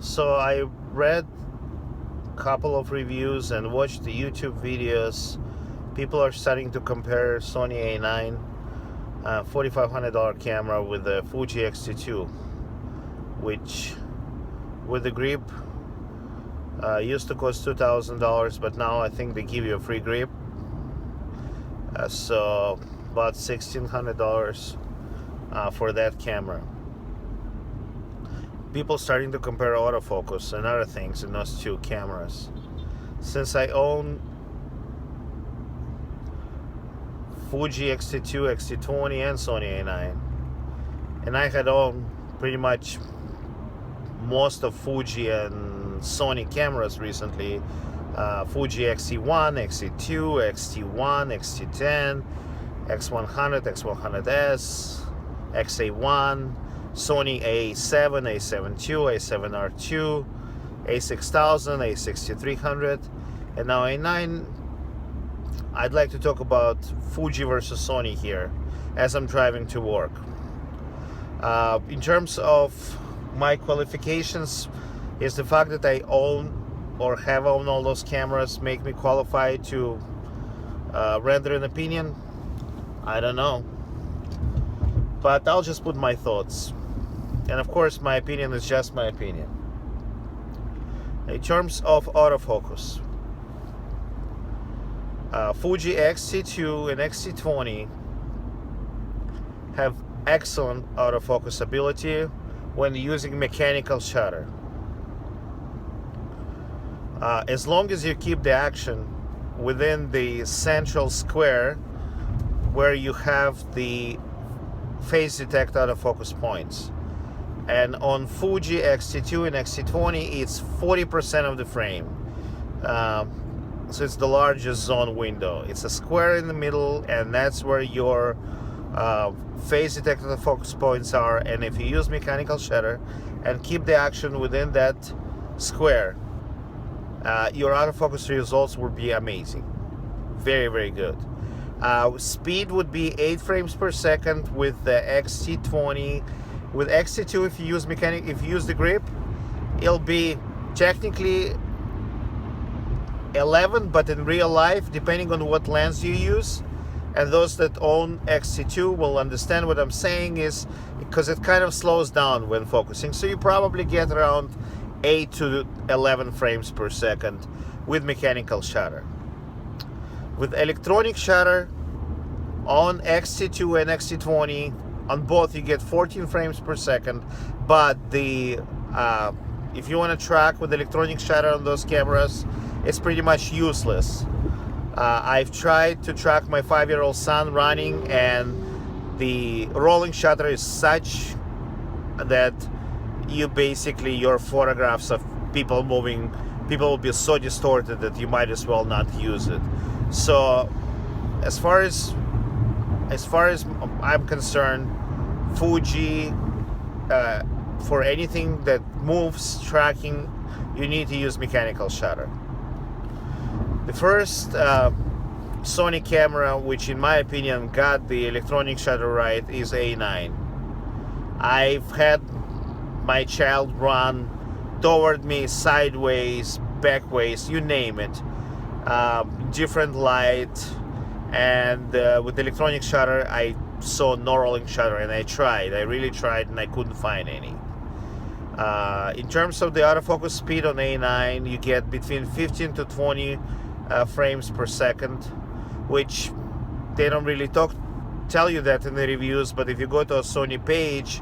So I read a couple of reviews and watched the YouTube videos. People are starting to compare Sony A9 $4,500 camera with the Fuji XT2, which with the grip used to cost $2,000, but now I think they give you a free grip. So about $1,600 for that camera. People starting to compare autofocus and other things in those two cameras. Since I own Fuji XT2, XT20, and Sony A9, and I had owned pretty much most of Fuji and Sony cameras recently. Fuji XT1, XT2, XT1, XT10, X100, X100S, XA1, Sony A7, A7 II, A7R2, A6000, A6300, and now A9. I'd like to talk about Fuji versus Sony here as I'm driving to work. In terms of my qualifications, is the fact that I own or have owned all those cameras make me qualified to render an opinion? I don't know. But I'll just put my thoughts. And of course, my opinion is just my opinion. In terms of autofocus, Fuji XT2 and XT20 have excellent autofocus ability when using mechanical shutter. As long as you keep the action within the central square where you have the phase detect autofocus points. And on Fuji XT2 and XT20, it's 40% of the frame. So it's the largest zone window. It's a square in the middle, and that's where your phase detect autofocus points are. And if you use mechanical shutter and keep the action within that square, your autofocus results will be amazing. Very, very good. Speed would be 8 frames per second with the XT20. With XT2, if you use the grip, it'll be technically 11, but in real life, depending on what lens you use, and those that own XT2 will understand what I'm saying, is because it kind of slows down when focusing. So you probably get around 8 to 11 frames per second with mechanical shutter. With electronic shutter on XT2 and XT20, on both you get 14 frames per second, but the if you want to track with electronic shutter on those cameras, it's pretty much useless. I've tried to track my 5-year-old son running, and the rolling shutter is such that your photographs of people moving, people will be so distorted that you might as well not use it. So as far as I'm concerned, Fuji, for anything that moves, tracking, you need to use mechanical shutter. The first Sony camera, which in my opinion got the electronic shutter right, is A9. I've had my child run toward me, sideways, backways, you name it, different light, and with electronic shutter I saw no rolling shutter, and I really tried, and I couldn't find any. In terms of the autofocus speed on A9, you get between 15 to 20 frames per second, which they don't really tell you that in the reviews, but if you go to a Sony page,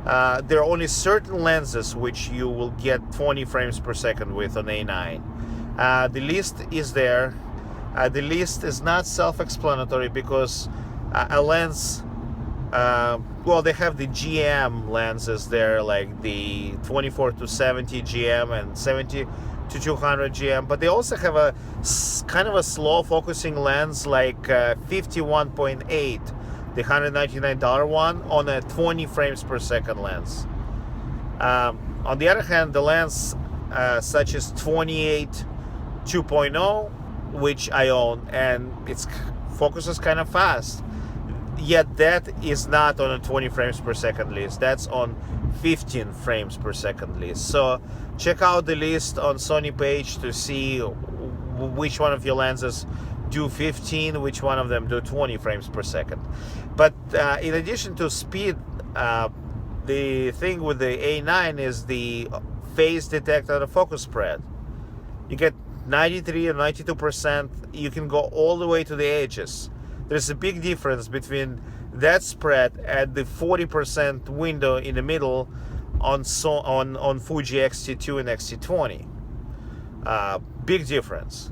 there are only certain lenses which you will get 20 frames per second with on A9. The list is there. The list is not self-explanatory because a lens, they have the GM lenses there, like the 24 to 70 GM and 70 to 200 GM, but they also have a kind of a slow focusing lens like 51.8, the $199 one, on a 20 frames per second lens. On the other hand, the lens such as 28 2.0, which I own, and it focuses kind of fast, yet that is not on a 20 frames per second list. That's on 15 frames per second list. So check out the list on Sony page to see which one of your lenses do 15, which one of them do 20 frames per second. But in addition to speed, the thing with the A9 is the phase detect autofocus spread. You get 93 or 92%. You can go all the way to the edges. There's a big difference between that spread and the 40% window in the middle on Fuji XT2 and XT20. Big difference.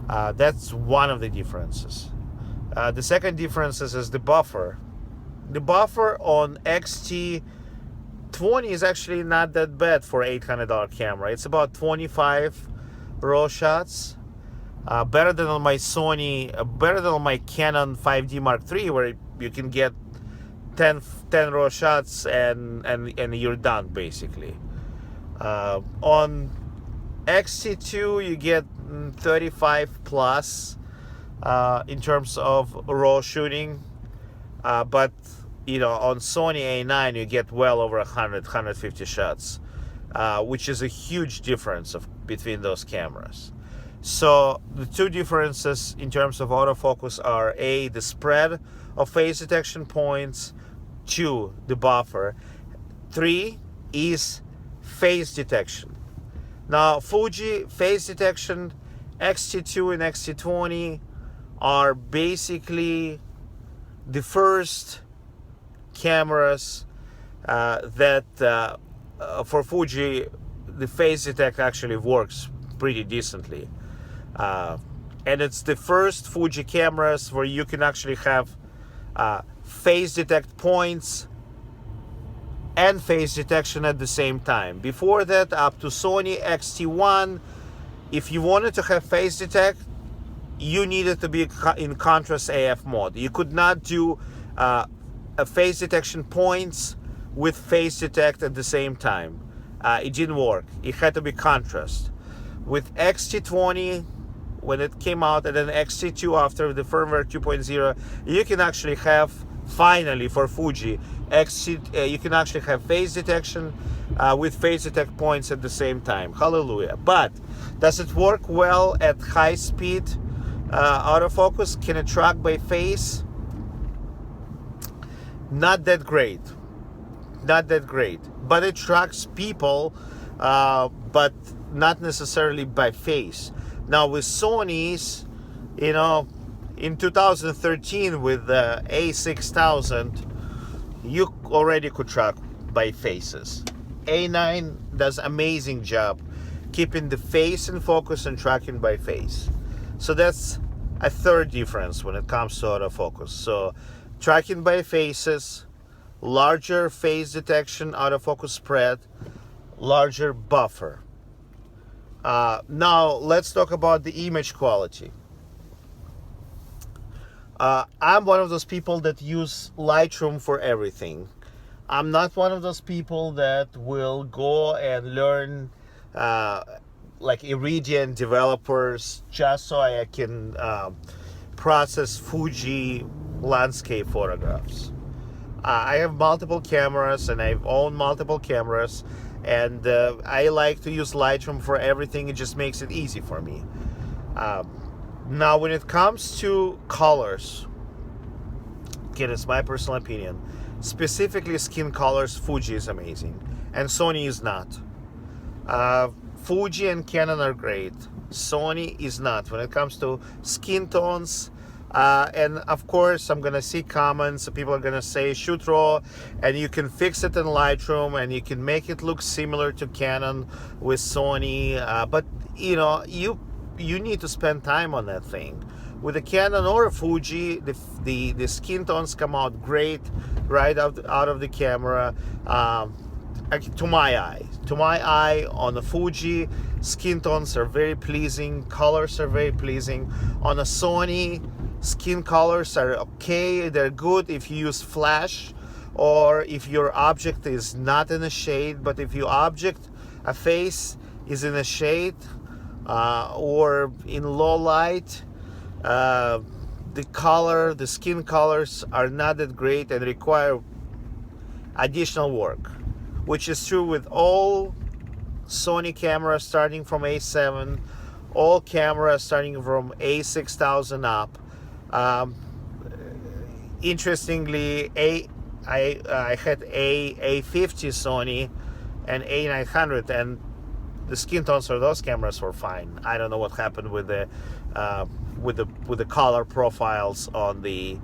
That's one of the differences. The second difference is the buffer. The buffer on XT20 is actually not that bad for $800 camera. It's about 25 raw shots. Better than on my Sony, better than on my Canon 5D Mark III, where you can get 10 raw shots and you're done basically. On XT2 you get 35 plus in terms of raw shooting, but you know, on Sony A9 you get well over 150 shots, which is a huge difference between those cameras. So the two differences in terms of autofocus are A, the spread of phase detection points, 2, the buffer, 3 is phase detection. Now Fuji phase detection, XT2 and XT20 are basically the first cameras that for Fuji the phase detect actually works pretty decently. And it's the first Fuji cameras where you can actually have phase detect points and phase detection at the same time. Before that, up to Sony XT1, if you wanted to have phase detect, you needed to be in contrast AF mode. You could not do a phase detection points with phase detect at the same time. It didn't work. It had to be contrast. With XT20, when it came out, and then XT2 after the firmware 2.0, you can actually have, finally for Fuji, you can actually have phase detection with phase detect points at the same time. Hallelujah. But does it work well at high speed autofocus? Can it track by face? Not that great. Not that great. But it tracks people, but not necessarily by face. Now with Sony's, you know, in 2013 with the A6000, you already could track by faces. A9 does amazing job keeping the face in focus and tracking by face. So that's a third difference when it comes to autofocus. So tracking by faces, larger phase detection, autofocus spread, larger buffer. Now let's talk about the image quality. I'm one of those people that use Lightroom for everything. I'm not one of those people that will go and learn like Iridium developers just so I can process Fuji landscape photographs. I have multiple cameras and I've owned multiple cameras, and I like to use Lightroom for everything. It just makes it easy for me. Now when it comes to colors, again, it's my personal opinion, specifically skin colors, Fuji is amazing and Sony is not. Fuji and Canon are great, Sony is not when it comes to skin tones. And of course I'm gonna see comments, people are gonna say shoot raw and you can fix it in Lightroom and you can make it look similar to Canon with Sony, but you know, you need to spend time on that thing. With a Canon or a Fuji, the skin tones come out great right out of the camera. To my eye, on the Fuji, skin tones are very pleasing, colors are very pleasing. On a Sony, skin colors are okay, they're good if you use flash or if your object is not in a shade, but if your object, a face, is in a shade or in low light, the skin colors are not that great and require additional work. which is true with all Sony cameras starting from A7, all cameras starting from A6000 up. Um, Interestingly, I had A50 Sony and A900, and the skin tones for those cameras were fine. I don't know what happened with the color profiles on the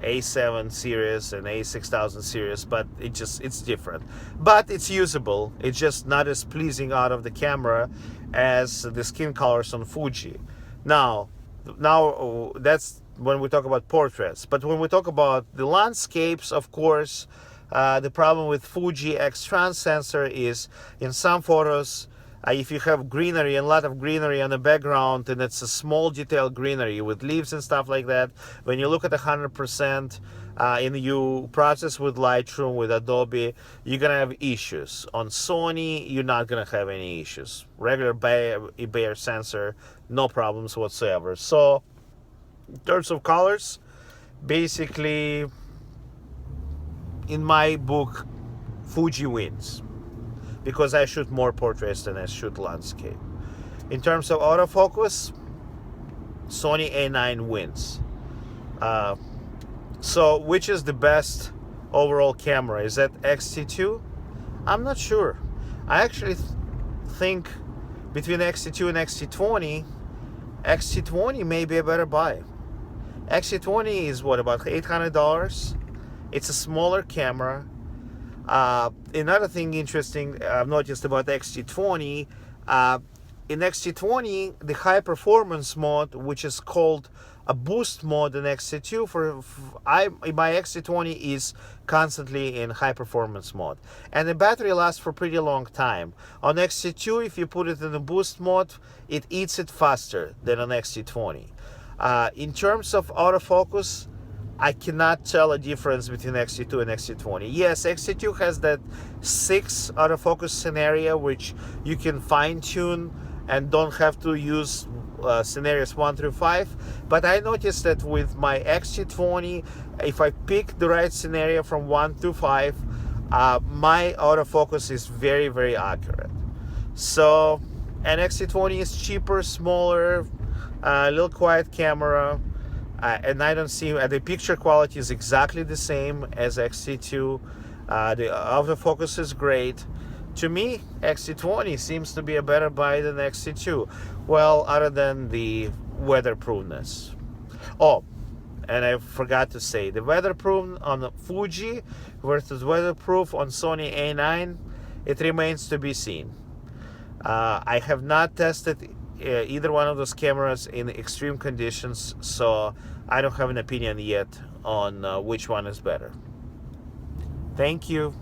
A7 series and A6000 series, but it's different. But it's usable. It's just not as pleasing out of the camera as the skin colors on Fuji. Now that's when we talk about portraits. But when we talk about the landscapes, of course, the problem with Fuji X-Trans sensor is in some photos, if you have greenery, a lot of greenery on the background, and it's a small detailed greenery with leaves and stuff like that, when you look at 100% and you process with Lightroom, with Adobe, you're gonna have issues. On Sony, you're not gonna have any issues. Regular Bayer sensor, no problems whatsoever. So in terms of colors, basically, in my book, Fuji wins, because I shoot more portraits than I shoot landscape. In terms of autofocus, Sony A9 wins. So which is the best overall camera? Is that XT2? I'm not sure. I actually think between XT2 and XT20, XT20 may be a better buy. XT20 is what, about $800? It's a smaller camera. Another thing interesting I've noticed about XT20, in XT20, the high performance mode, which is called a boost mode in XT2, my XT20 is constantly in high performance mode, and the battery lasts for a pretty long time. On XT2, if you put it in the boost mode, it eats it faster than on XT20. In terms of autofocus, I cannot tell a difference between XT2 and XT20. Yes, XT2 has that 6 autofocus scenario, which you can fine tune and don't have to use scenarios 1 through 5. But I noticed that with my XT20, if I pick the right scenario from 1 through 5, my autofocus is very, very accurate. So, and XT20 is cheaper, smaller, a little quiet camera. And I don't see the picture quality is exactly the same as XT2. The autofocus is great. To me, XT20 seems to be a better buy than XT2. Well, other than the weatherproofness. Oh, and I forgot to say, the weatherproof on Fuji versus weatherproof on Sony A9, it remains to be seen. I have not tested either one of those cameras in extreme conditions, so I don't have an opinion yet on which one is better. Thank you.